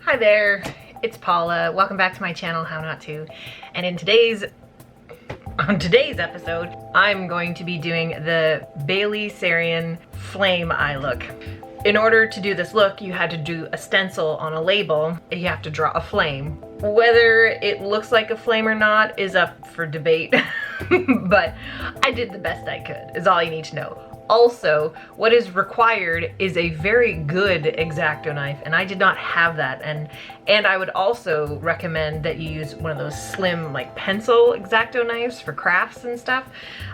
Hi there, it's Paula. Welcome back to my channel, How Not To. And on today's episode, I'm going to be doing the Bailey Sarian Flame Eye look. In order to do this look, you had to do a stencil on a label. You have to draw a flame. Whether it looks like a flame or not is up for debate, but I did the best I could, is all you need to know. Also, what is required is a very good X-Acto knife, and I did not have that. And I would also recommend that you use one of those slim, like pencil X-Acto knives for crafts and stuff.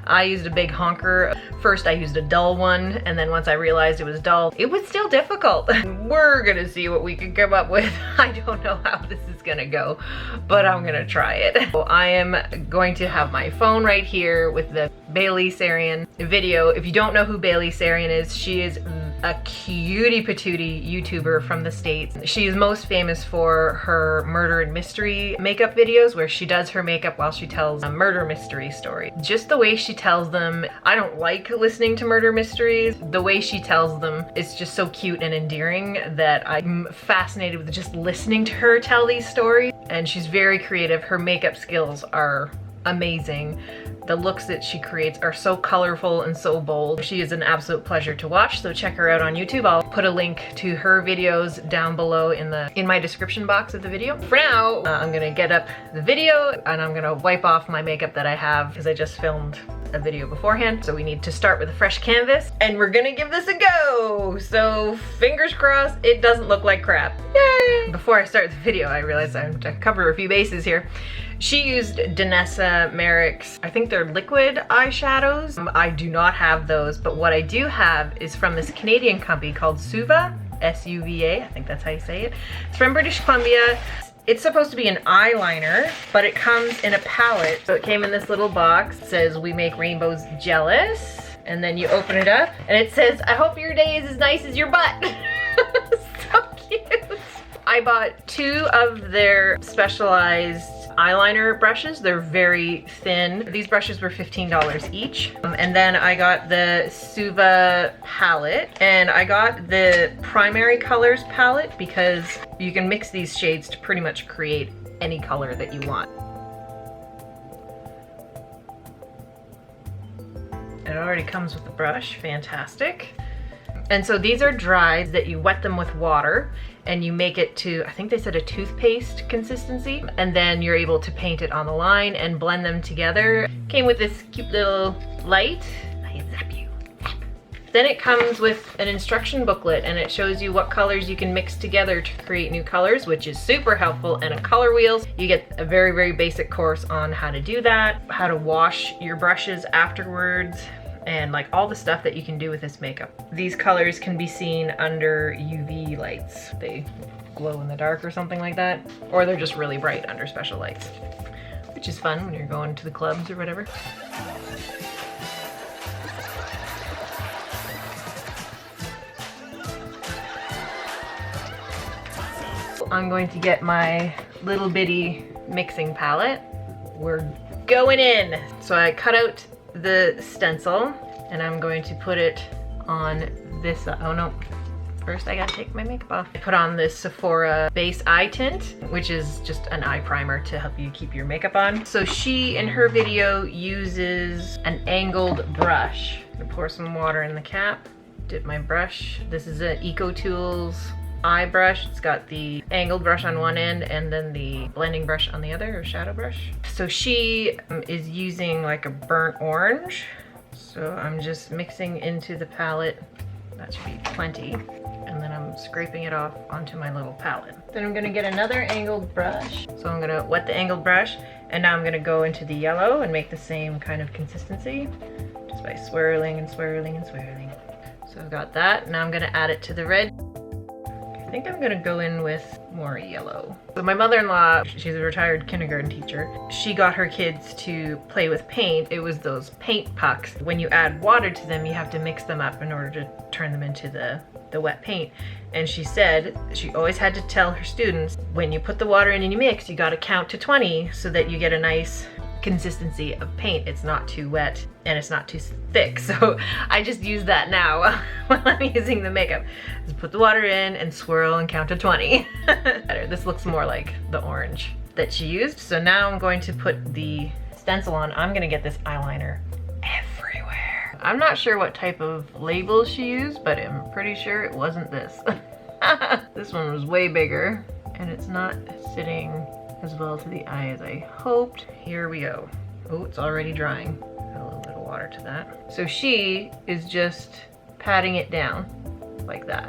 I used a big honker. First I used a dull one, and then once I realized it was dull, it was still difficult. We're gonna see what we can come up with. I don't know how this is gonna go, but I'm gonna try it. So I am going to have my phone right here with the Bailey Sarian video. If you don't know who Bailey Sarian is, she is a cutie patootie YouTuber from the States. She is most famous for her murder and mystery makeup videos where she does her makeup while she tells a murder mystery story. Just the way she tells them, I don't like listening to murder mysteries. The way she tells them is just so cute and endearing that I'm fascinated with just listening to her tell these stories. And she's very creative. Her makeup skills are amazing. The looks that she creates are so colorful and so bold. She is an absolute pleasure to watch, so check her out on YouTube. I'll put a link to her videos down below in my description box of the video. For now, I'm gonna get up the video and I'm gonna wipe off my makeup that I have because I just filmed a video beforehand. So we need to start with a fresh canvas and we're gonna give this a go. So fingers crossed it doesn't look like crap. Yay! Before I start the video, I realized I have to cover a few bases here. She used Danessa Merrick's, I think they're liquid eyeshadows. I do not have those, but what I do have is from this Canadian company called Suva, S-U-V-A, I think that's how you say it. It's from British Columbia. It's supposed to be an eyeliner, but it comes in a palette. So it came in this little box. It says, "We make rainbows jealous." And then you open it up and it says, "I hope your day is as nice as your butt." So cute. I bought 2 of their specialized eyeliner brushes. They're very thin. These brushes were $15 each. And then I got the Suva palette, and I got the primary colors palette because you can mix these shades to pretty much create any color that you want. It already comes with the brush, fantastic. And so these are dried that you wet them with water and you make it to, I think they said a toothpaste consistency, and then you're able to paint it on the line and blend them together. Came with this cute little light. I zap you. Zap. Then it comes with an instruction booklet and it shows you what colors you can mix together to create new colors, which is super helpful, and a color wheels. You get a very, very basic course on how to do that, how to wash your brushes afterwards, and like all the stuff that you can do with this makeup. These colors can be seen under UV lights. They glow in the dark or something like that, or they're just really bright under special lights, which is fun when you're going to the clubs or whatever. I'm going to get my little bitty mixing palette. We're going in. So I cut out the stencil and I'm going to put it on this, oh no, first I gotta take my makeup off. I put on this Sephora base eye tint, which is just an eye primer to help you keep your makeup on. So she, in her video, uses an angled brush. I'm gonna pour some water in the cap, dip my brush. This is an EcoTools eye brush. It's got the angled brush on one end and then the blending brush on the other, or shadow brush. So she is using like a burnt orange. So I'm just mixing into the palette. That should be plenty. And then I'm scraping it off onto my little palette. Then I'm gonna get another angled brush. So I'm gonna wet the angled brush, and now I'm gonna go into the yellow and make the same kind of consistency just by swirling and swirling and swirling. So I've got that. Now I'm gonna add it to the red. I think I'm gonna go in with more yellow. So my mother-in-law, she's a retired kindergarten teacher. She got her kids to play with paint. It was those paint pucks. When you add water to them, you have to mix them up in order to turn them into the wet paint. And she said she always had to tell her students, when you put the water in and you mix, you gotta count to 20 so that you get a nice consistency of paint. It's not too wet and it's not too thick. So I just use that now while I'm using the makeup. Just put the water in and swirl and count to 20. This looks more like the orange that she used. So now I'm going to put the stencil on. I'm gonna get this eyeliner everywhere. I'm not sure what type of label she used, but I'm pretty sure it wasn't this. This one was way bigger and it's not sitting as well to the eye as I hoped. Here we go. Oh, it's already drying. Add a little bit of water to that. So she is just patting it down like that.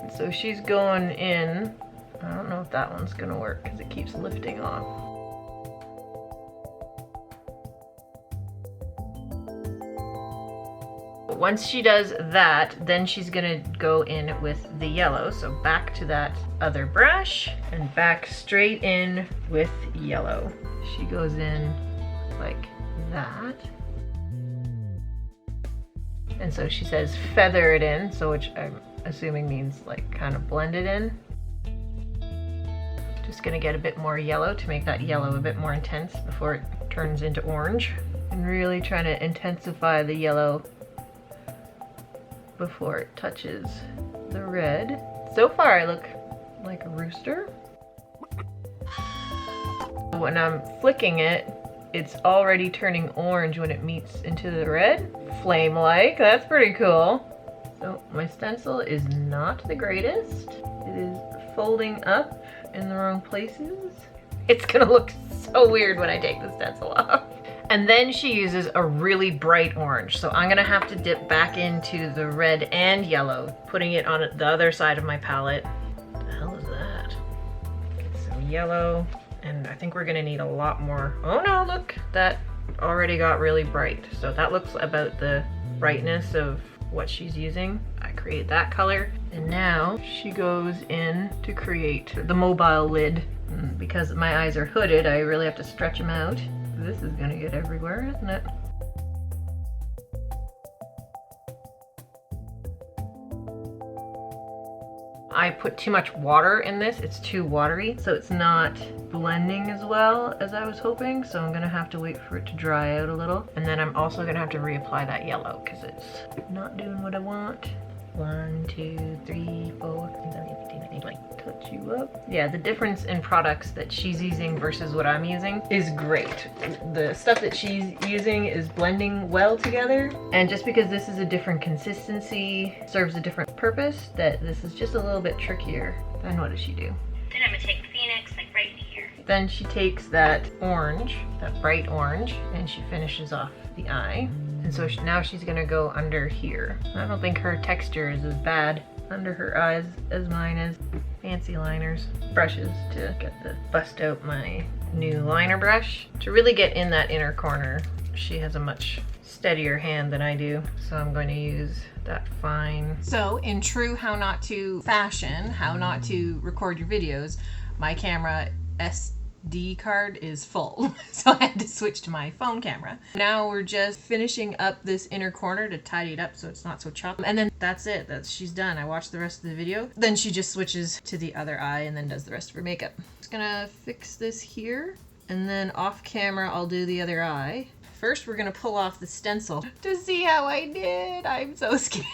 And so she's going in. I don't know if that one's gonna work because it keeps lifting off. Once she does that, then she's gonna go in with the yellow. So back to that other brush and back straight in with yellow. She goes in like that. And so she says feather it in, so which I'm assuming means like kind of blend it in. Just gonna get a bit more yellow to make that yellow a bit more intense before it turns into orange. And really trying to intensify the yellow before it touches the red. So far I look like a rooster. When I'm flicking it, it's already turning orange when it meets into the red. Flame-like, that's pretty cool. So my stencil is not the greatest. It is folding up in the wrong places. It's gonna look so weird when I take the stencil off. And then she uses a really bright orange. So I'm gonna have to dip back into the red and yellow, putting it on the other side of my palette. What the hell is that? Get some yellow, and I think we're gonna need a lot more. Oh no, look, that already got really bright. So that looks about the brightness of what she's using. I create that color, and now she goes in to create the mobile lid. And because my eyes are hooded, I really have to stretch them out. This is gonna get everywhere, isn't it? I put too much water in this. It's too watery, so it's not blending as well as I was hoping. So I'm gonna have to wait for it to dry out a little. And then I'm also gonna have to reapply that yellow because it's not doing what I want. 1, 2, 3, 4, 5, 6, 7, 8, 9, 10, 11, 12. Touch you up. Yeah, the difference in products that she's using versus what I'm using is great. The stuff that she's using is blending well together, and just because this is a different consistency, serves a different purpose, that this is just a little bit trickier. Then what does she do? Then I'm gonna take Phoenix, like right here. Then she takes that orange, that bright orange, and she finishes off the eye. And so now she's gonna go under here. I don't think her texture is as bad under her eyes as mine is. Fancy liners, brushes to get the bust out my new liner brush. To really get in that inner corner, she has a much steadier hand than I do, so I'm going to use that fine. So in true How Not To fashion, how not to record your videos, my camera SD card is full, so I had to switch to my phone camera. Now we're just finishing up this inner corner to tidy it up so it's not so choppy, and then that's it. She's done. I watched the rest of the video. Then she just switches to the other eye and then does the rest of her makeup. Just gonna fix this here, and then off camera I'll do the other eye. First we're gonna pull off the stencil to see how I did. I'm so scared.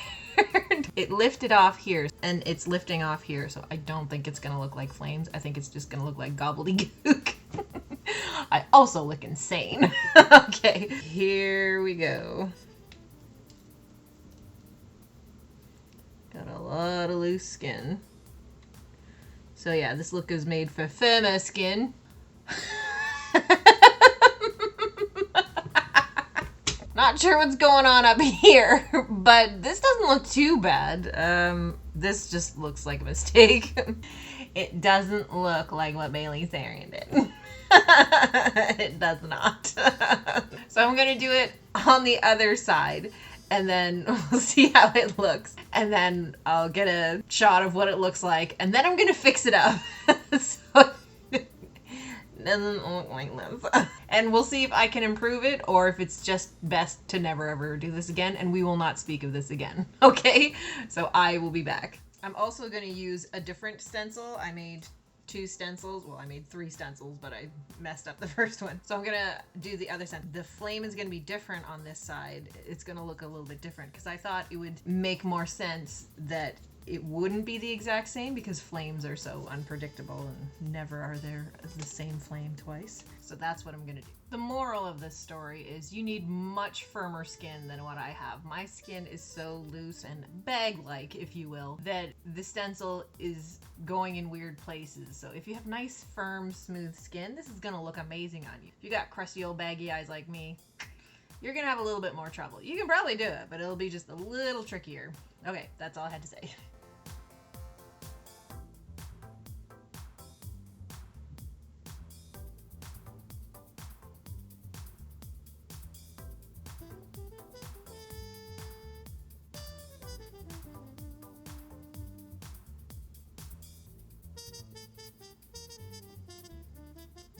It lifted off here and it's lifting off here, so I don't think it's gonna look like flames. I think it's just gonna look like gobbledygook. I also look insane. Okay, here we go. Got a lot of loose skin. So yeah, this look is made for firmer skin. Not sure what's going on up here, but this doesn't look too bad. This just looks like a mistake. It doesn't look like what Bailey Sarian did. It does not. So I'm gonna do it on the other side, and then we'll see how it looks. And then I'll get a shot of what it looks like, and then I'm gonna fix it up. So doesn't look like this. And we'll see if I can improve it or if it's just best to never ever do this again, and we will not speak of this again. Okay? So I will be back. I'm also going to use a different stencil. I made 2 stencils. Well, I made 3 stencils, but I messed up the first one. So I'm gonna do the other side. The flame is gonna be different on this side. It's gonna look a little bit different because I thought it would make more sense that it wouldn't be the exact same because flames are so unpredictable and never are there the same flame twice. So that's what I'm gonna do. The moral of this story is you need much firmer skin than what I have. My skin is so loose and bag-like, if you will, that the stencil is going in weird places. So if you have nice, firm, smooth skin, this is gonna look amazing on you. If you got crusty old baggy eyes like me, you're gonna have a little bit more trouble. You can probably do it, but it'll be just a little trickier. Okay, that's all I had to say.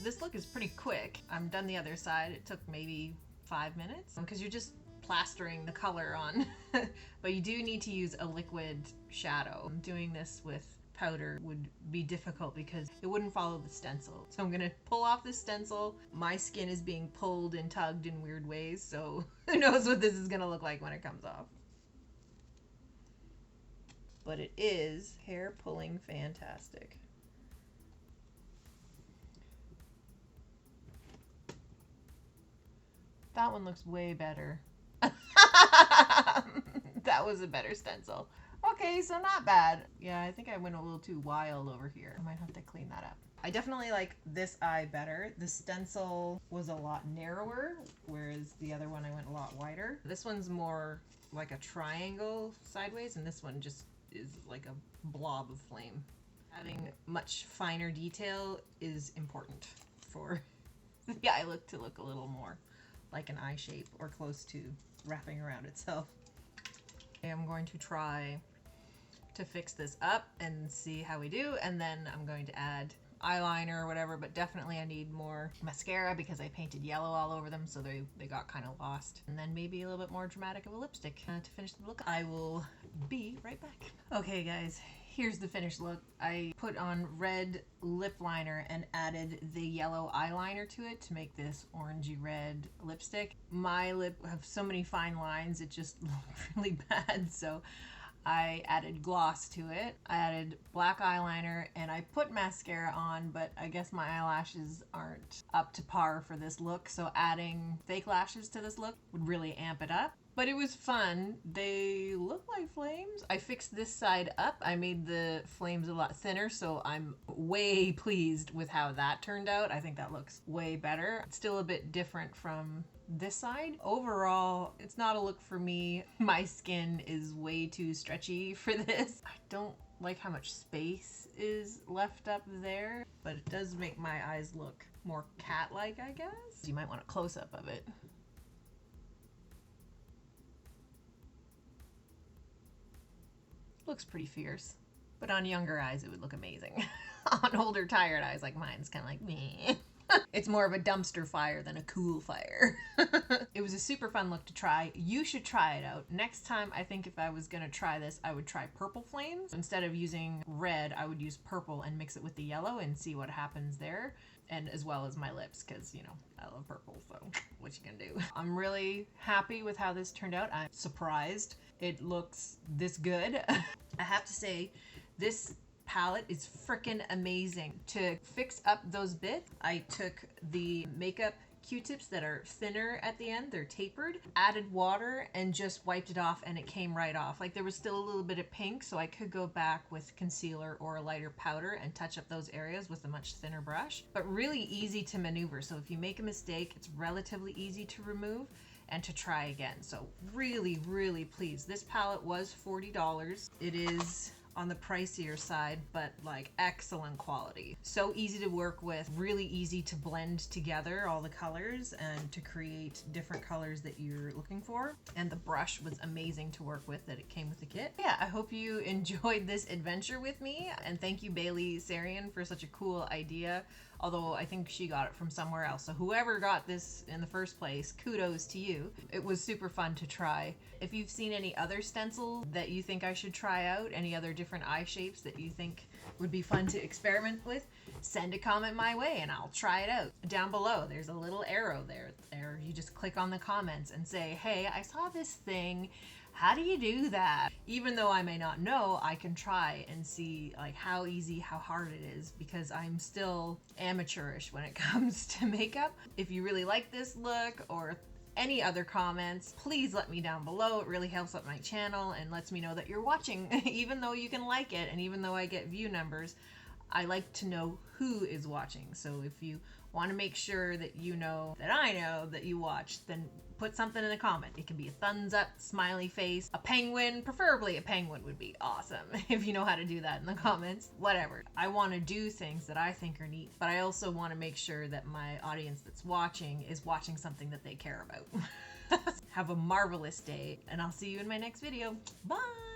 This look is pretty quick. I'm done the other side. It took maybe 5 minutes because you're just plastering the color on. But you do need to use a liquid shadow. Doing this with powder would be difficult because it wouldn't follow the stencil. So I'm gonna pull off the stencil. My skin is being pulled and tugged in weird ways, so who knows what this is gonna look like when it comes off. But it is hair pulling fantastic. That one looks way better. That was a better stencil. Okay, so not bad. Yeah, I think I went a little too wild over here. I might have to clean that up. I definitely like this eye better. The stencil was a lot narrower, whereas the other one I went a lot wider. This one's more like a triangle sideways, and this one just is like a blob of flame. Having much finer detail is important for the eye look to look a little more like an eye shape or close to wrapping around itself. I'm going to try to fix this up and see how we do, and then I'm going to add eyeliner or whatever, but definitely I need more mascara because I painted yellow all over them, so they got kind of lost. And then maybe a little bit more dramatic of a lipstick to finish the look. I will be right back. Okay guys, here's the finished look. I put on red lip liner and added the yellow eyeliner to it to make this orangey red lipstick. My lip have so many fine lines, it just looked really bad, so I added gloss to it. I added black eyeliner and I put mascara on, but I guess my eyelashes aren't up to par for this look, so adding fake lashes to this look would really amp it up. But it was fun. They look like flames. I fixed this side up. I made the flames a lot thinner, so I'm way pleased with how that turned out. I think that looks way better. It's still a bit different from this side. Overall, it's not a look for me. My skin is way too stretchy for this. I don't like how much space is left up there, but it does make my eyes look more cat-like, I guess. You might want a close-up of it. Looks pretty fierce, but on younger eyes it would look amazing. On older tired eyes like mine, it's kind of like meh. It's more of a dumpster fire than a cool fire. It was a super fun look to try. You should try it out. Next time, I think if I was gonna try this, I would try purple flames. Instead of using red, I would use purple and mix it with the yellow and see what happens there. And as well as my lips, because, you know, I love purple, so what you gonna do? I'm really happy with how this turned out. I'm surprised it looks this good. I have to say, this palette is freaking amazing. To fix up those bits, I took the makeup Q-tips that are thinner at the end, they're tapered, added water and just wiped it off and it came right off. Like there was still a little bit of pink, so I could go back with concealer or a lighter powder and touch up those areas with a much thinner brush. But really easy to maneuver, so if you make a mistake, it's relatively easy to remove and to try again. So really, really pleased. This palette was $40. It is on the pricier side, but like excellent quality. So easy to work with, really easy to blend together all the colors and to create different colors that you're looking for. And the brush was amazing to work with that it came with the kit. Yeah, I hope you enjoyed this adventure with me, and thank you Bailey Sarian for such a cool idea. although I think she got it from somewhere else. So whoever got this in the first place, kudos to you. It was super fun to try. If you've seen any other stencils that you think I should try out, any other different eye shapes that you think would be fun to experiment with, send a comment my way and I'll try it out. Down below, there's a little arrow there. You just click on the comments and say, hey, I saw this thing. How do you do that? Even though I may not know, I can try and see like how easy, how hard it is, because I'm still amateurish when it comes to makeup. If you really like this look or any other comments, please let me down below. It really helps out my channel and lets me know that you're watching. Even though you can like it and even though I get view numbers, I like to know who is watching. So if you want to make sure that you know that I know that you watched, then put something in the comment. It can be a thumbs up, smiley face, a penguin, preferably a penguin would be awesome if you know how to do that in the comments. Whatever. I want to do things that I think are neat, but I also want to make sure that my audience that's watching is watching something that they care about. Have a marvelous day, and I'll see you in my next video. Bye!